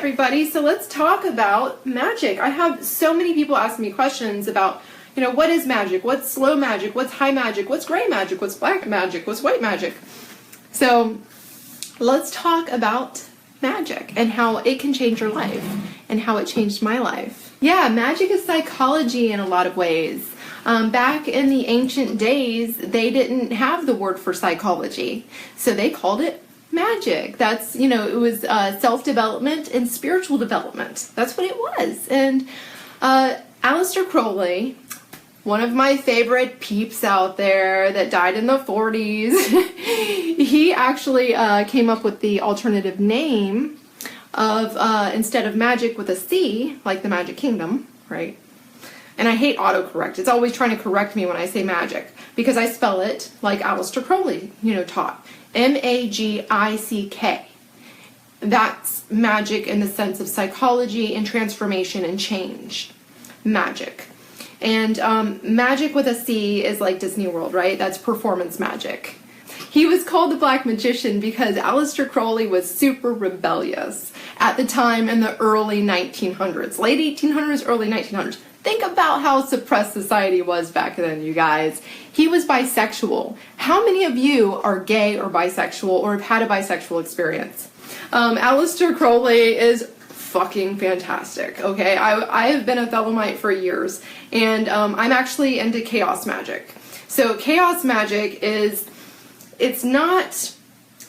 everybody. So let's talk about magic. I have so many people asking me questions about, what is magic? What's slow magic? What's high magic? What's gray magic? What's black magic? What's white magic? So let's talk about magic and how it can change your life and how it changed my life. Yeah, magic is psychology in a lot of ways. Back in the ancient days, they didn't have the word for psychology, so they called it magic. That's, it was self-development and spiritual development. That's what it was. And Aleister Crowley, one of my favorite peeps out there that died in the 40s, he actually came up with the alternative name of, instead of magic with a C, like the Magic Kingdom, right? And I hate autocorrect. It's always trying to correct me when I say magic, because I spell it like Aleister Crowley, taught. M-A-G-I-C-K. That's magic in the sense of psychology and transformation and change. Magic. And magic with a C is like Disney World, right? That's performance magic. He was called the Black Magician because Aleister Crowley was super rebellious at the time in the early 1900s. Late 1800s, early 1900s. Think about how suppressed society was back then, you guys. He was bisexual. How many of you are gay or bisexual or have had a bisexual experience? Aleister Crowley is fucking fantastic, okay? I have been a Thelemite for years, and I'm actually into chaos magic. So chaos magic it's not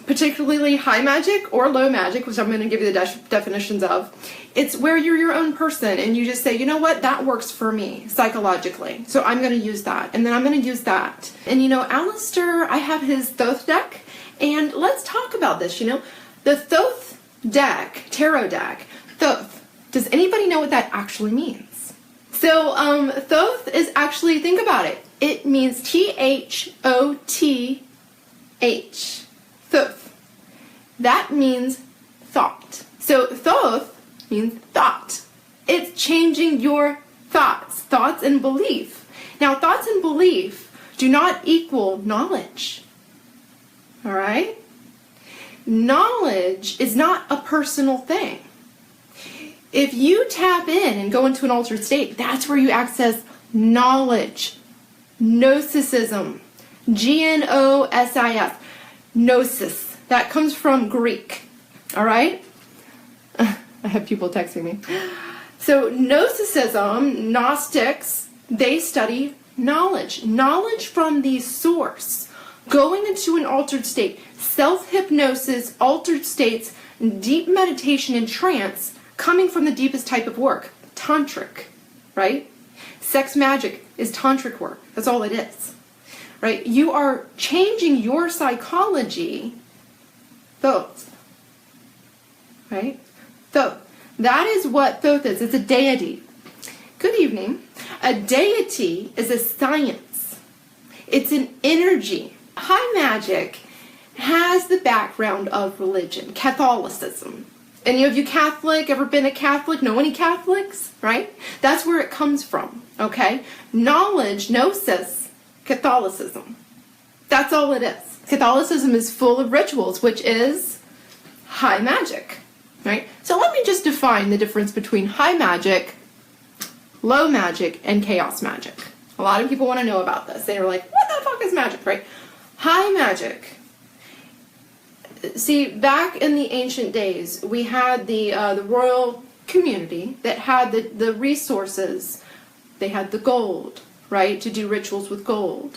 particularly high magic or low magic, which I'm going to give you the definitions of. It's where you're your own person and you just say, you know what, that works for me psychologically, so I'm going to use that, and then I'm going to use that. And Aleister, I have his Thoth deck, and let's talk about this. The Thoth deck, tarot deck, Thoth, does anybody know what that actually means? So Thoth is actually, think about it, it means Thoth. Thoth. That means thought. So Thoth means thought. It's changing your thoughts and belief. Now, thoughts and belief do not equal knowledge. All right? Knowledge is not a personal thing. If you tap in and go into an altered state, that's where you access knowledge. Gnosticism. Gnosis. Gnosis. That comes from Greek. All right? I have people texting me. So Gnosticism, Gnostics, they study knowledge. Knowledge from the source. Going into an altered state. Self-hypnosis, altered states, deep meditation and trance, coming from the deepest type of work. Tantric. Right? Sex magic is tantric work. That's all it is. Right? You are changing your psychology. Thoth. Right? Thoth. That is what Thoth is. It's a deity. Good evening. A deity is a science. It's an energy. High magic has the background of religion, Catholicism. Any of you Catholic, ever been a Catholic? Know any Catholics? Right? That's where it comes from. Okay? Knowledge, gnosis, Catholicism. That's all it is. Catholicism is full of rituals, which is high magic, right? So let me just define the difference between high magic, low magic, and chaos magic. A lot of people want to know about this. They're like, what the fuck is magic, right? High magic. See, back in the ancient days, we had the royal community that had the resources. They had the gold, right, to do rituals with gold.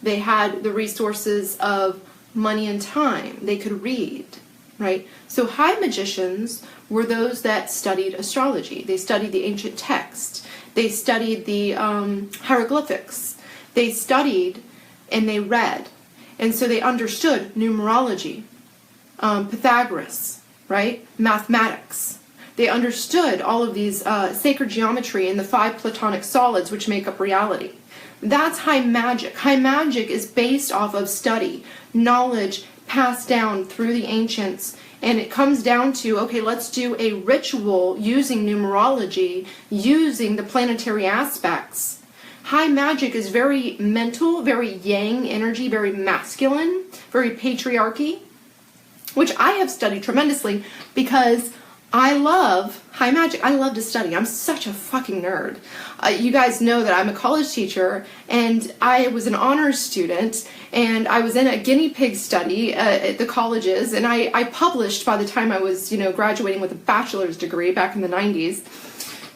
They had the resources of money and time. They could read, right? So high magicians were those that studied astrology. They studied the ancient text. They studied the hieroglyphics. They studied and they read. And so they understood numerology, Pythagoras, right? Mathematics. They understood all of these sacred geometry and the 5 Platonic solids which make up reality. That's high magic. High magic is based off of study, knowledge passed down through the ancients, and it comes down to, okay, let's do a ritual using numerology, using the planetary aspects. High magic is very mental, very yang energy, very masculine, very patriarchy, which I have studied tremendously because I love high magic. I love to study. I'm such a fucking nerd. You guys know that I'm a college teacher, and I was an honors student, and I was in a guinea pig study at the colleges, and I published by the time I was, graduating with a bachelor's degree back in the 90s.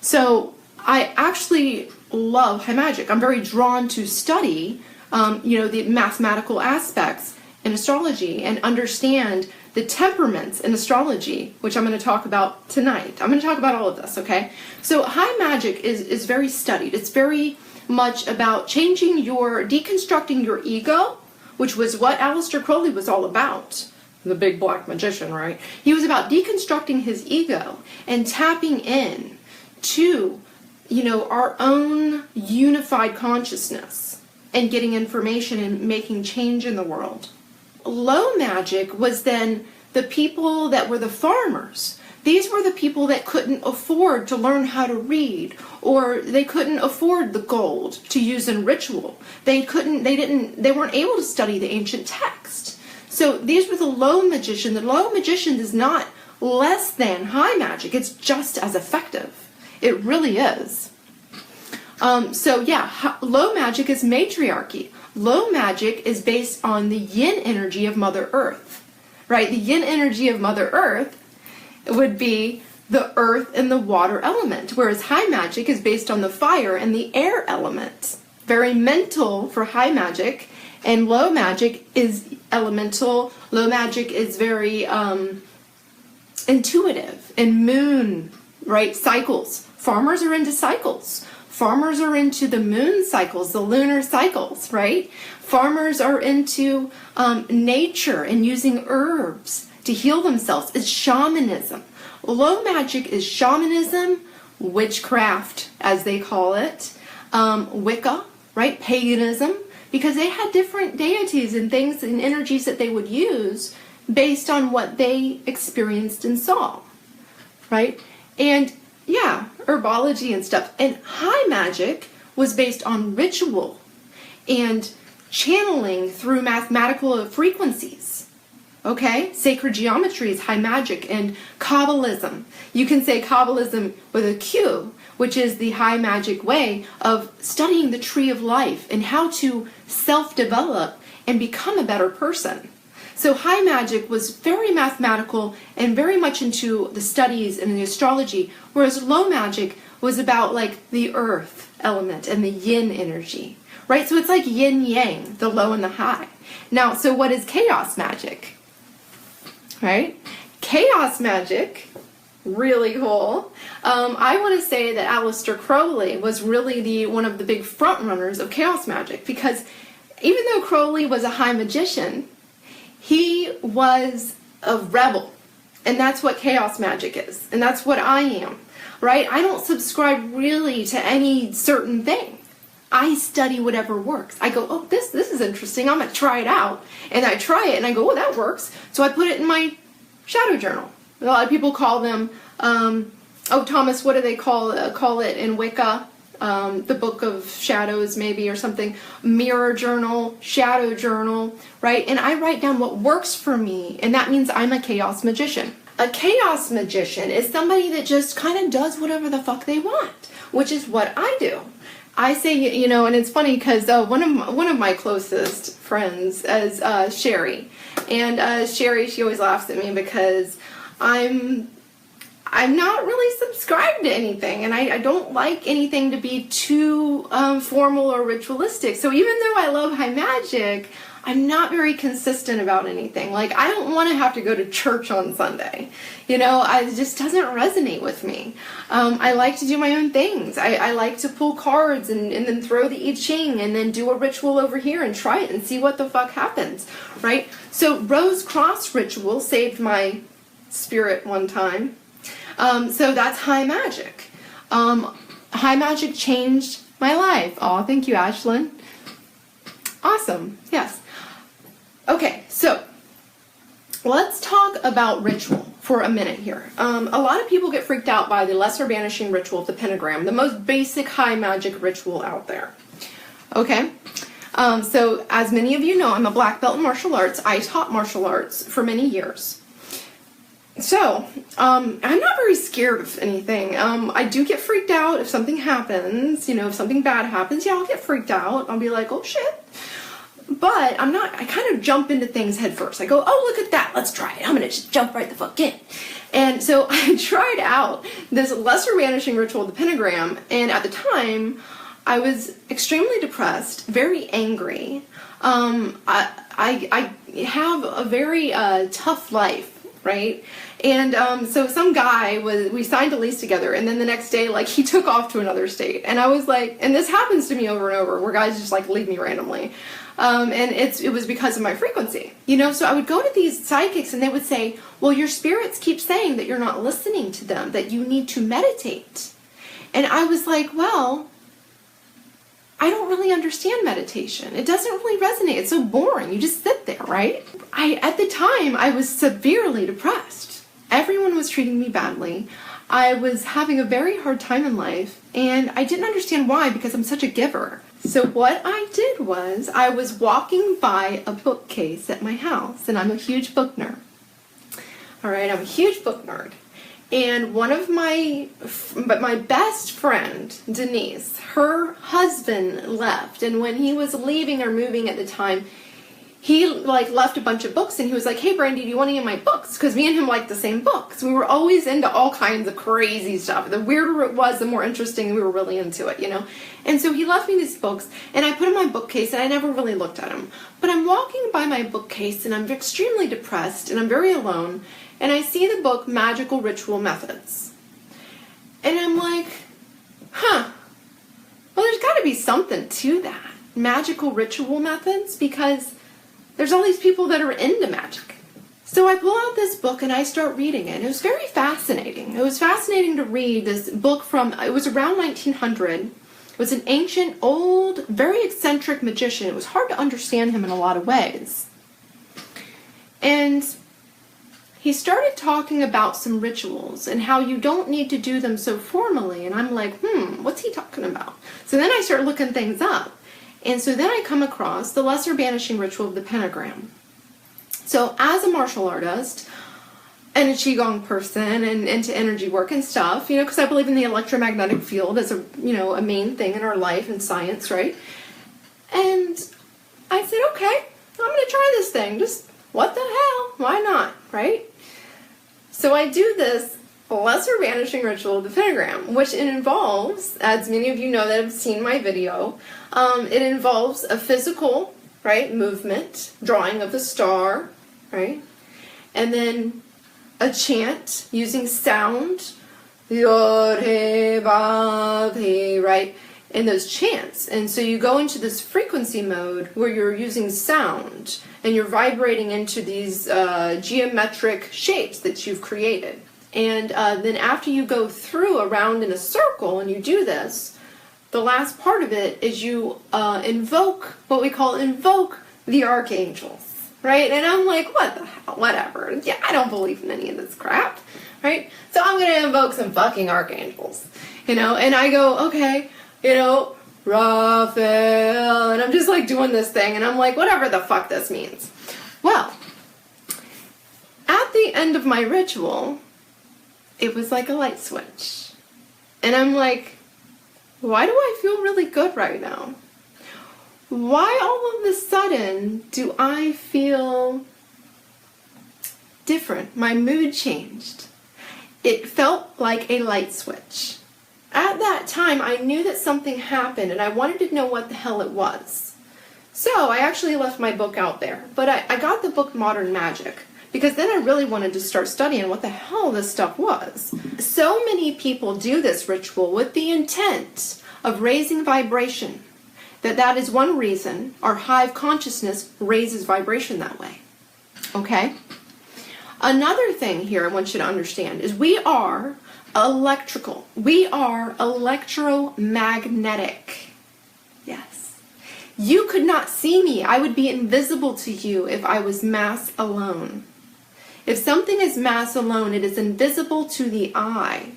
So I actually love high magic. I'm very drawn to study, the mathematical aspects in astrology and understand the temperaments in astrology, which I'm going to talk about tonight. I'm going to talk about all of this, okay? So high magic is very studied. It's very much about deconstructing your ego, which was what Aleister Crowley was all about. The big black magician, right? He was about deconstructing his ego and tapping in to, our own unified consciousness and getting information and making change in the world. Low magic was then the people that were the farmers. These were the people that couldn't afford to learn how to read, or they couldn't afford the gold to use in ritual. They weren't able to study the ancient text. So these were the low magician. The low magician is not less than high magic. It's just as effective. It really is. Low magic is matriarchy. Low magic is based on the yin energy of Mother Earth, right? The yin energy of Mother Earth would be the earth and the water element, whereas high magic is based on the fire and the air element. Very mental for high magic, and low magic is elemental. Low magic is very intuitive and moon, right? Cycles. Farmers are into cycles. Farmers are into the moon cycles, the lunar cycles, right? Farmers are into nature and using herbs to heal themselves. It's shamanism. Low magic is shamanism, witchcraft, as they call it, Wicca, right? Paganism, because they had different deities and things and energies that they would use based on what they experienced and saw, right? And herbology and stuff. And high magic was based on ritual and channeling through mathematical frequencies. Okay? Sacred geometry is high magic, and Kabbalism. You can say Kabbalism with a Q, which is the high magic way of studying the tree of life and how to self-develop and become a better person. So high magic was very mathematical and very much into the studies and the astrology, whereas low magic was about like the earth element and the yin energy, right? So it's like yin yang, the low and the high. Now, so what is chaos magic, right? Chaos magic, really cool. I want to say that Aleister Crowley was really one of the big front runners of chaos magic, because even though Crowley was a high magician, he was a rebel, and that's what chaos magic is, and that's what I am, right? I don't subscribe really to any certain thing. I study whatever works. I go, oh, this is interesting. I'm going to try it out, and I try it, and I go, oh, that works. So I put it in my shadow journal. A lot of people call them, Thomas, what do they call it in Wicca? The Book of Shadows, maybe, or something. Mirror journal, shadow journal, right? And I write down what works for me, and that means I'm a chaos magician. A chaos magician is somebody that just kind of does whatever the fuck they want, which is what I do. I say, and it's funny because one of my closest friends is Sherry, and Sherry, she always laughs at me because I'm not really subscribed to anything, and I don't like anything to be too formal or ritualistic. So even though I love high magic, I'm not very consistent about anything. Like, I don't want to have to go to church on Sunday. It just doesn't resonate with me. I like to do my own things. I like to pull cards and then throw the I Ching and then do a ritual over here and try it and see what the fuck happens, right? So Rose Cross ritual saved my spirit one time. So that's high magic. High magic changed my life. Oh, thank you, Ashlyn. Awesome. Yes. Okay, so let's talk about ritual for a minute here. A lot of people get freaked out by the lesser banishing ritual of the pentagram, the most basic high magic ritual out there. Okay? So as many of you know, I'm a black belt in martial arts. I taught martial arts for many years. So, I'm not very scared of anything. I do get freaked out if something happens, if something bad happens, yeah, I'll get freaked out. I'll be like, oh shit. But I kind of jump into things head first. I go, oh, look at that, let's try it. I'm gonna just jump right the fuck in. And so I tried out this lesser banishing ritual of the pentagram, and at the time, I was extremely depressed, very angry. I have a very tough life, right? And so some guy we signed a lease together, and then the next day, like, he took off to another state. And I was like, and this happens to me over and over, where guys just like leave me randomly. And it was because of my frequency, so I would go to these psychics and they would say, well, your spirits keep saying that you're not listening to them, that you need to meditate. And I was like, well, I don't really understand meditation. It doesn't really resonate. It's so boring. You just sit there, right? At the time, I was severely depressed. Everyone was treating me badly. I was having a very hard time in life, and I didn't understand why, because I'm such a giver. So what I did was, I was walking by a bookcase at my house, and I'm a huge book nerd. All right, I'm a huge book nerd. And one of my best friend, Denise, her husband left, and when he was leaving or moving at the time, he left a bunch of books, and he was like, hey Brandy, do you want any of my books? Because me and him liked the same books. We were always into all kinds of crazy stuff. The weirder it was, the more interesting we were really into it, And so he left me these books, and I put in my bookcase, and I never really looked at them. But I'm walking by my bookcase, and I'm extremely depressed, and I'm very alone, and I see the book Magical Ritual Methods. And I'm like, well, there's got to be something to that. Magical ritual methods, because there's all these people that are into magic. So I pull out this book and I start reading it. And it was very fascinating. It was fascinating to read this book it was around 1900. It was an ancient, old, very eccentric magician. It was hard to understand him in a lot of ways. And he started talking about some rituals and how you don't need to do them so formally. And I'm like, what's he talking about? So then I start looking things up. And so then I come across the lesser banishing ritual of the pentagram. So as a martial artist and a Qigong person and into energy work and stuff, because I believe in the electromagnetic field as a main thing in our life and science, right? And I said, okay, I'm going to try this thing. Just what the hell? Why not, right? So I do this lesser banishing ritual of the pentagram, which it involves, as many of you know that have seen my video, it involves a physical, right, movement, drawing of a star, right, and then a chant using sound, right, in those chants. And so you go into this frequency mode where you're using sound and you're vibrating into these geometric shapes that you've created. And then after you go through around in a circle and you do this, the last part of it is you invoke the Archangels, right? And I'm like, what the hell, whatever. Yeah, I don't believe in any of this crap, right? So I'm going to invoke some fucking Archangels, and I go, okay, Raphael, and I'm just like doing this thing, and I'm like, whatever the fuck this means. Well, at the end of my ritual, it was like a light switch. And I'm like, why do I feel really good right now? Why all of a sudden do I feel different? My mood changed. It felt like a light switch. At that time, I knew that something happened and I wanted to know what the hell it was. So I actually left my book out there. But I got the book Modern Magick, because then I really wanted to start studying what the hell this stuff was. So many people do this ritual with the intent of raising vibration. That is one reason our hive consciousness raises vibration that way. Okay? Another thing here I want you to understand is we are electrical. We are electromagnetic. Yes. You could not see me. I would be invisible to you if I was mass alone. If something is mass alone, it is invisible to the eye.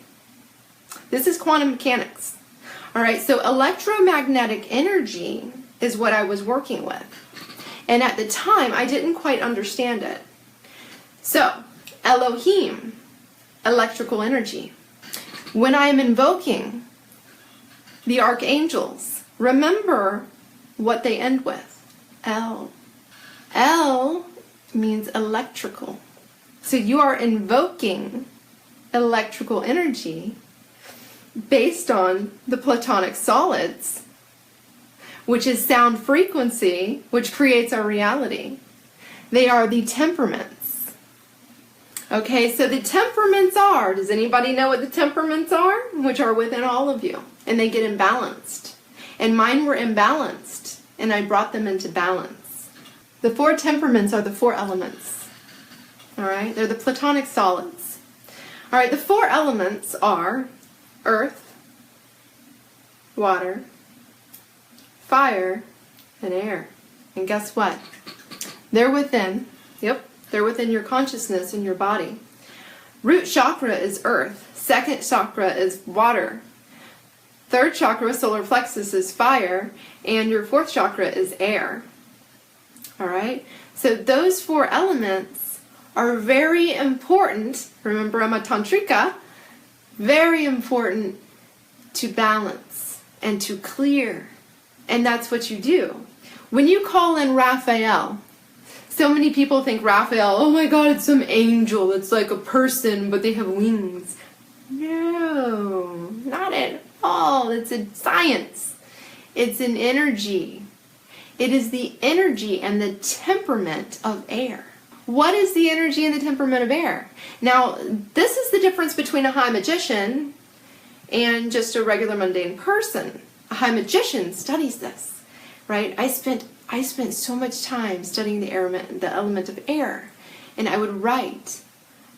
This is quantum mechanics. All right, so electromagnetic energy is what I was working with. And at the time, I didn't quite understand it. So, Elohim, electrical energy. When I am invoking the Archangels, remember what they end with. L. L means electrical. So you are invoking electrical energy based on the Platonic solids, which is sound frequency, which creates our reality. They are the temperaments. Okay, so the temperaments are, does anybody know what the temperaments are? Which are within all of you. And they get imbalanced. And mine were imbalanced, and I brought them into balance. The 4 temperaments are the 4 elements. All right, they're the Platonic solids. All right, the 4 elements are earth, water, fire, and air. And guess what? They're within, they're within your consciousness and your body. Root chakra is earth. Second chakra is water. Third chakra, solar plexus, is fire. And your 4th chakra is air. All right? So those 4 elements are very important. Remember, I'm a tantrika. Very important to balance and to clear. And that's what you do. When you call in Raphael, so many people think Raphael, oh my God, it's some angel. It's like a person, but they have wings. No, not at all. It's a science. It's an energy. It is the energy and the temperament of air. What is the energy and the temperament of air? Now, this is the difference between a high magician and just a regular mundane person. A high magician studies this, right? I spent so much time studying the element of air, and I would write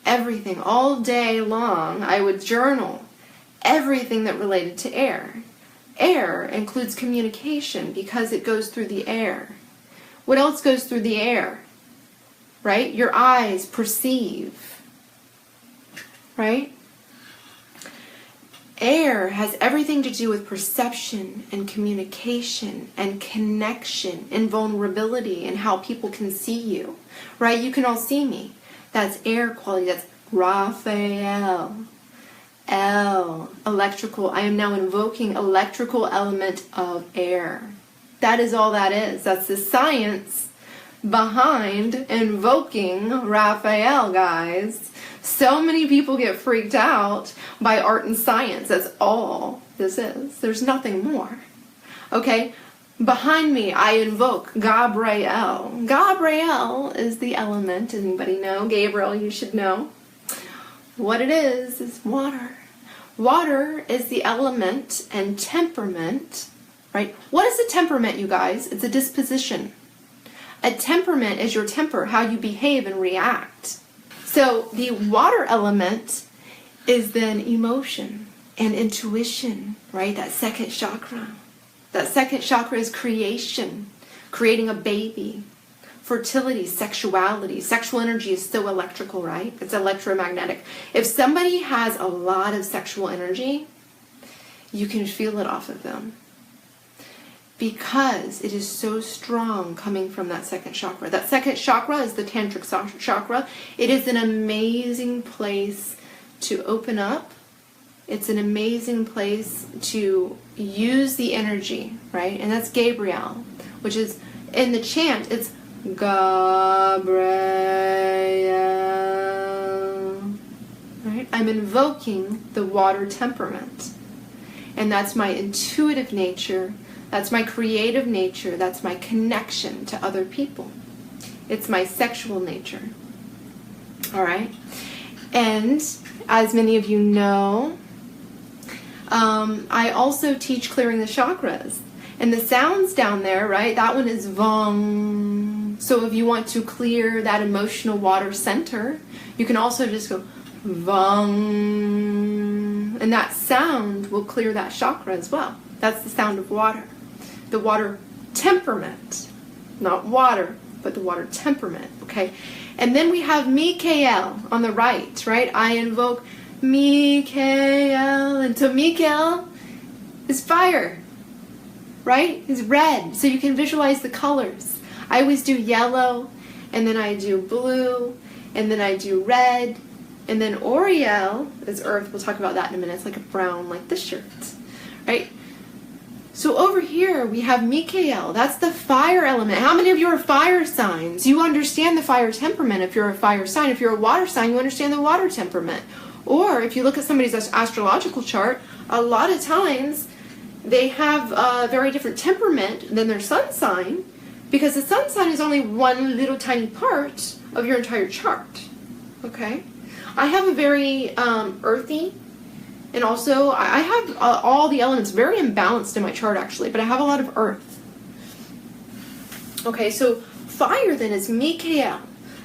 everything all day long. I would journal everything that related to air. Air includes communication because it goes through the air. What else goes through the air? Right? Your eyes perceive. Right? Air has everything to do with perception and communication and connection and vulnerability and how people can see you. Right? You can all see me. That's air quality. That's Raphael. L, electrical. I am now invoking electrical element of air. That is all that is. That's the science behind invoking Raphael, guys. So many people get freaked out by art and science. That's all this is. There's nothing more. Okay? Behind me, I invoke Gabriel. Gabriel is the element. Anybody know? Gabriel, you should know. What it is water. Water is the element and temperament, right? What is a temperament, you guys? It's a disposition. A temperament is your temper, how you behave and react. So the water element is then emotion and intuition, right? That second chakra. That second chakra is creation, creating a baby. Fertility, sexuality. Sexual energy is so electrical, right? It's electromagnetic. If somebody has a lot of sexual energy, you can feel it off of them. Because it is so strong coming from that second chakra. That second chakra is the tantric chakra. It is an amazing place to open up. It's an amazing place to use the energy, right? And that's Gabriel, which is in the chant, it's Gabriel, right? I'm invoking the water temperament. And that's my intuitive nature. That's my creative nature. That's my connection to other people. It's my sexual nature. All right? And as many of you know, I also teach clearing the chakras. And the sounds down there, right, that one is Vong. So if you want to clear that emotional water center, you can also just go Vong. And that sound will clear that chakra as well. That's the sound of water. The water temperament. Not water, but the water temperament, okay? And then we have Mikael on the right, right? I invoke Mikael. And so Mikael is fire. Right? Is red. So you can visualize the colors. I always do yellow, and then I do blue, and then I do red, And then Oriel is earth. We'll talk about that in a minute. It's like a brown, like this shirt, right? So over here we have Mikael. That's the fire element. How many of you are fire signs? You understand the fire temperament if you're a fire sign. If you're a water sign, you understand the water temperament. Or if you look at somebody's astrological chart, a lot of times they have a very different temperament than their sun sign, because the sun sign is only one little tiny part of your entire chart. Okay? I have a very earthy, and also I have all the elements very imbalanced in my chart actually, but I have a lot of earth. Okay, so fire then is Mikael,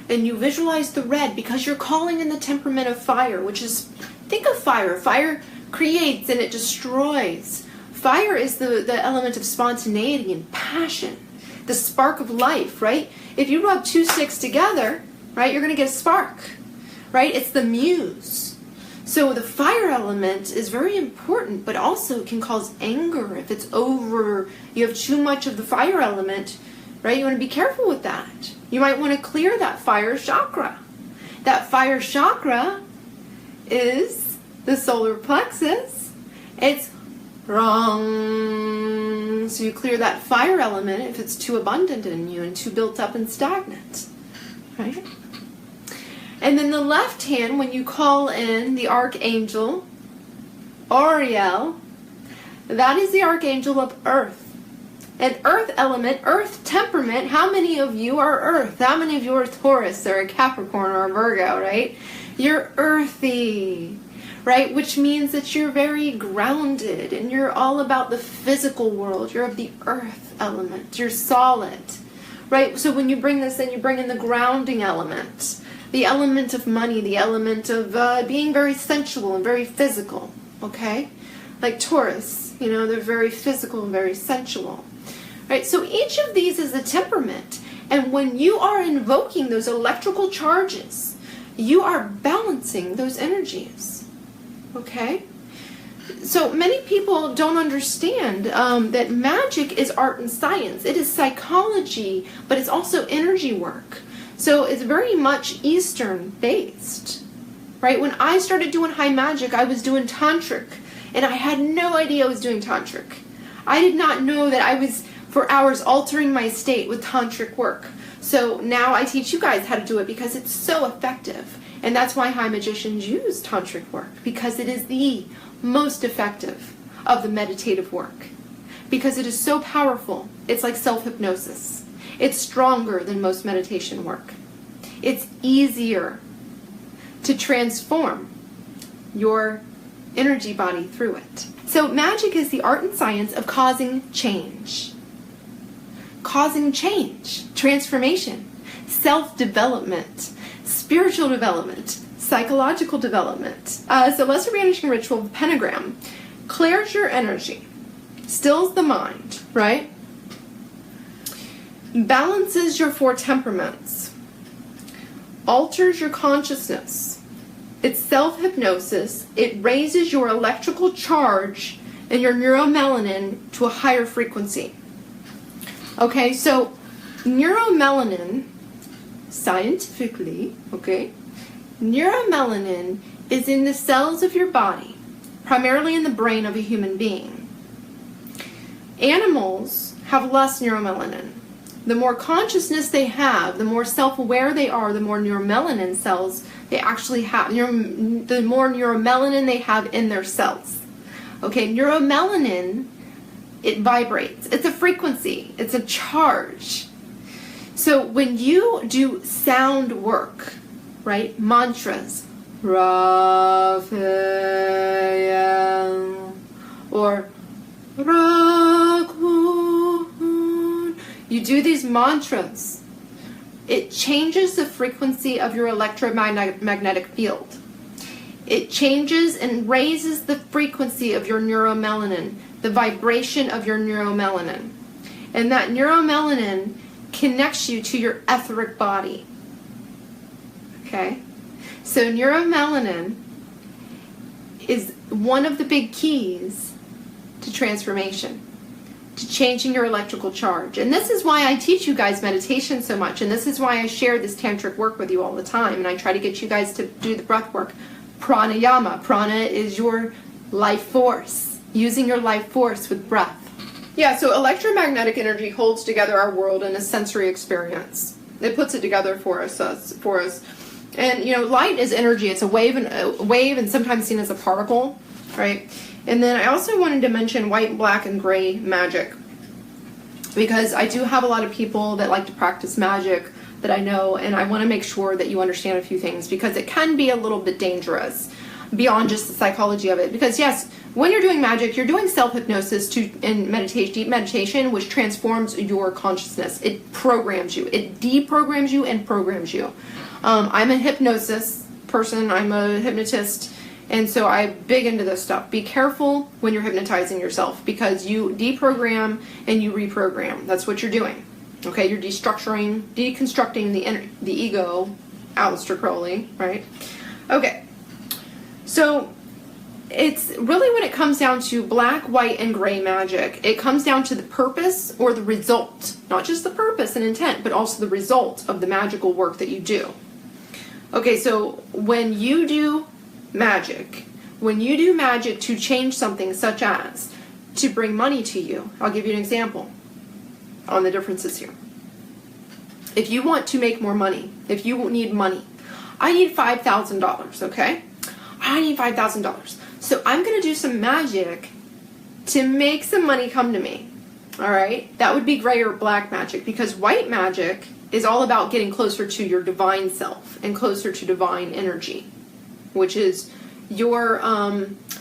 and you visualize the red because you're calling in the temperament of fire, which is, think of fire. Fire creates and it destroys. Fire is the element of spontaneity and passion, the spark of life, right? If you rub two sticks together, right, you're going to get a spark, right? It's the muse. So the fire element is very important, but also can cause anger if it's over, you have too much of the fire element, right? You want to be careful with that. You might want to clear that fire chakra. That fire chakra is the solar plexus. It's wrong. So you clear that fire element if it's too abundant in you and too built up and stagnant, right? And then the left hand, when you call in the Archangel, Oriel, that is the Archangel of Earth. An earth element, earth temperament. How many of you are earth? How many of you are Taurus or a Capricorn or a Virgo, right? You're earthy, right? Which means that you're very grounded and you're all about the physical world. You're of the earth element. You're solid, right? So when you bring this in, you bring in the grounding element, the element of money, the element of being very sensual and very physical, okay? Like Taurus, you know, they're very physical and very sensual. Right, so each of these is a temperament, and when you are invoking those electrical charges, you are balancing those energies, okay? So many people don't understand that magic is art and science. It is psychology, but it's also energy work. So it's very much Eastern based, right? When I started doing high magic, I was doing tantric, and I had no idea I was doing tantric. I did not know that I was for hours altering my state with tantric work. So now I teach you guys how to do it because it's so effective. And that's why high magicians use tantric work, because it is the most effective of the meditative work. Because it is so powerful. It's like self-hypnosis. It's stronger than most meditation work. It's easier to transform your energy body through it. So magic is the art and science of causing change. Causing change, transformation, self-development, spiritual development, psychological development. So Lesser Banishing Ritual, the pentagram, clears your energy, stills the mind, right? Balances your four temperaments, alters your consciousness. It's self-hypnosis. It raises your electrical charge and your neuromelanin to a higher frequency. Okay, so neuromelanin, scientifically, okay, neuromelanin is in the cells of your body, primarily in the brain of a human being. Animals have less neuromelanin. The more consciousness they have, the more self-aware they are, the more neuromelanin cells they actually have, the more neuromelanin they have in their cells. Okay, neuromelanin, it vibrates. It's a frequency. It's a charge. So when you do sound work, right, mantras, Raphael, or Rakun, you do these mantras, it changes the frequency of your electromagnetic field. It changes and raises the frequency of your neuromelanin, the vibration of your neuromelanin. And that neuromelanin connects you to your etheric body. Okay? So neuromelanin is one of the big keys to transformation. to changing your electrical charge. And this is why I teach you guys meditation so much, and this is why I share this tantric work with you all the time, and I try to get you guys to do the breath work. Pranayama. Prana is your life force. Using your life force with breath. Yeah, so electromagnetic energy holds together our world in a sensory experience. It puts it together for us. And light is energy. It's a wave and sometimes seen as a particle, right? And then I also wanted to mention white, black, and gray magic, because I do have a lot of people that like to practice magic that I know, and I want to make sure that you understand a few things, because it can be a little bit dangerous beyond just the psychology of it. Because yes, when you're doing magic, you're doing self-hypnosis in meditation, deep meditation, which transforms your consciousness. It programs you. It deprograms you and programs you. I'm a hypnosis person. I'm a hypnotist. And so I'm big into this stuff. Be careful when you're hypnotizing yourself, because you deprogram and you reprogram. That's what you're doing. Okay, you're deconstructing the ego, Aleister Crowley, right? Okay, so it's really, when it comes down to black, white, and gray magic, it comes down to the purpose or the result. Not just the purpose and intent, but also the result of the magical work that you do. Okay, so when you do magic to change something, such as to bring money to you, I'll give you an example on the differences here. If you want to make more money, if you need money, I need $5,000, okay? I need $5,000. So I'm going to do some magic to make some money come to me, all right? That would be gray or black magic, because white magic is all about getting closer to your divine self and closer to divine energy, which is your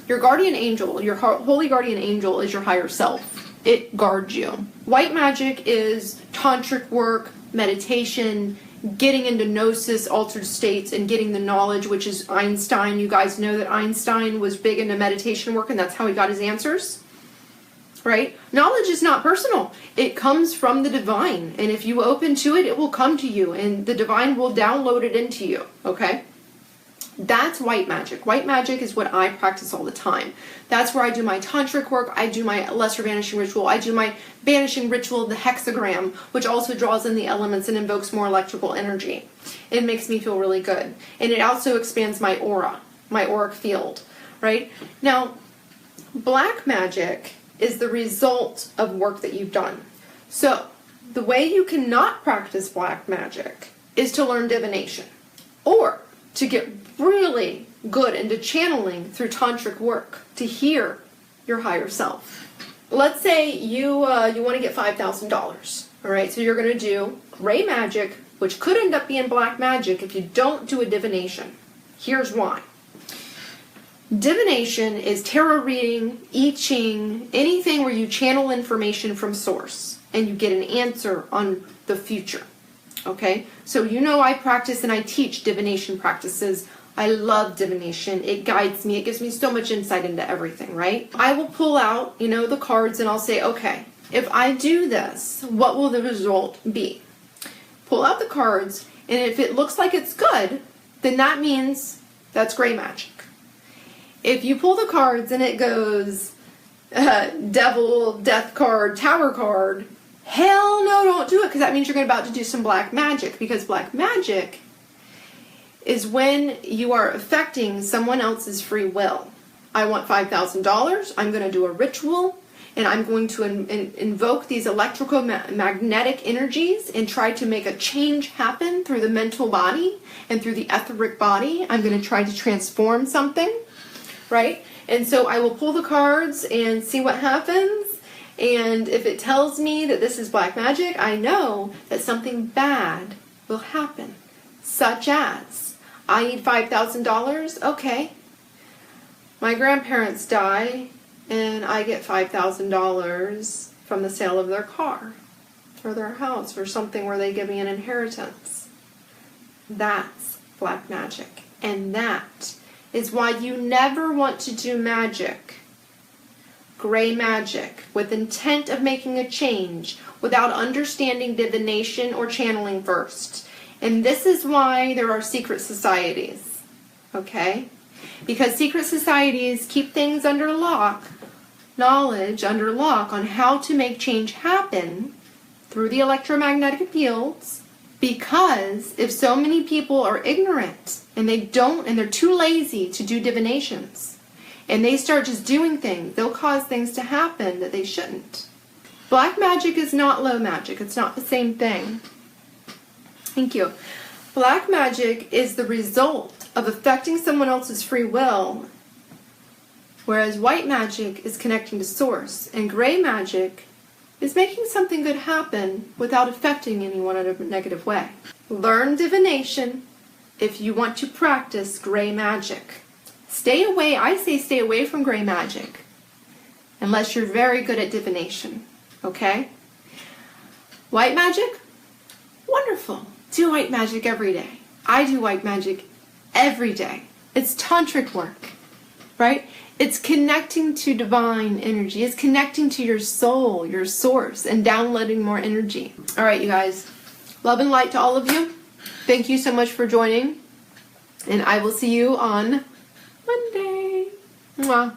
guardian angel. Your holy guardian angel is your higher self. It guards you. White magic is tantric work, meditation, getting into gnosis, altered states, and getting the knowledge, which is Einstein. You guys know that Einstein was big into meditation work, and that's how he got his answers, right? Knowledge is not personal. It comes from the divine, and if you open to it, it will come to you, and the divine will download it into you, okay? That's white magic. White magic is what I practice all the time. That's where I do my tantric work. I do my lesser vanishing ritual. I do my vanishing ritual, the hexagram, which also draws in the elements and invokes more electrical energy. It makes me feel really good. And it also expands my aura, my auric field, right? Now, black magic is the result of work that you've done. So, the way you cannot practice black magic is to learn divination, or to get really good into channeling through tantric work to hear your higher self. Let's say you want to get $5,000. All right, so you're going to do gray magic, which could end up being black magic if you don't do a divination. Here's why. Divination is tarot reading, I Ching, anything where you channel information from source and you get an answer on the future. Okay, so I practice and I teach divination practices. I love divination. It guides me. It gives me so much insight into everything, right? I will pull out, the cards, and I'll say, okay, if I do this, what will the result be? Pull out the cards, and if it looks like it's good, then that means that's gray magic. If you pull the cards and it goes devil, death card, tower card, hell no, don't do it, because that means you're about to do some black magic, because black magic is when you are affecting someone else's free will. I want $5,000, I'm going to do a ritual, and I'm going to invoke these electromagnetic energies and try to make a change happen through the mental body and through the etheric body. I'm going to try to transform something, right? And so I will pull the cards and see what happens. And if it tells me that this is black magic, I know that something bad will happen. Such as, I need $5,000. Okay. My grandparents die, and I get $5,000 from the sale of their car, or their house, or something where they give me an inheritance. That's black magic. And that is why you never want to do magic, gray magic, with intent of making a change without understanding divination or channeling first. And this is why there are secret societies, okay? Because secret societies keep things under lock knowledge under lock on how to make change happen through the electromagnetic fields, because if so many people are ignorant and they're too lazy to do divinations and they start just doing things, they'll cause things to happen that they shouldn't. Black magic is not low magic. It's not the same thing. Thank you. Black magic is the result of affecting someone else's free will, whereas white magic is connecting to source, and gray magic is making something good happen without affecting anyone in a negative way. Learn divination if you want to practice gray magic. Stay away from gray magic unless you're very good at divination, okay? White magic? Wonderful. Do white magic every day. I do white magic every day. It's tantric work, right? It's connecting to divine energy. It's connecting to your soul, your source, and downloading more energy. All right, you guys. Love and light to all of you. Thank you so much for joining. And I will see you on Monday. Mwah.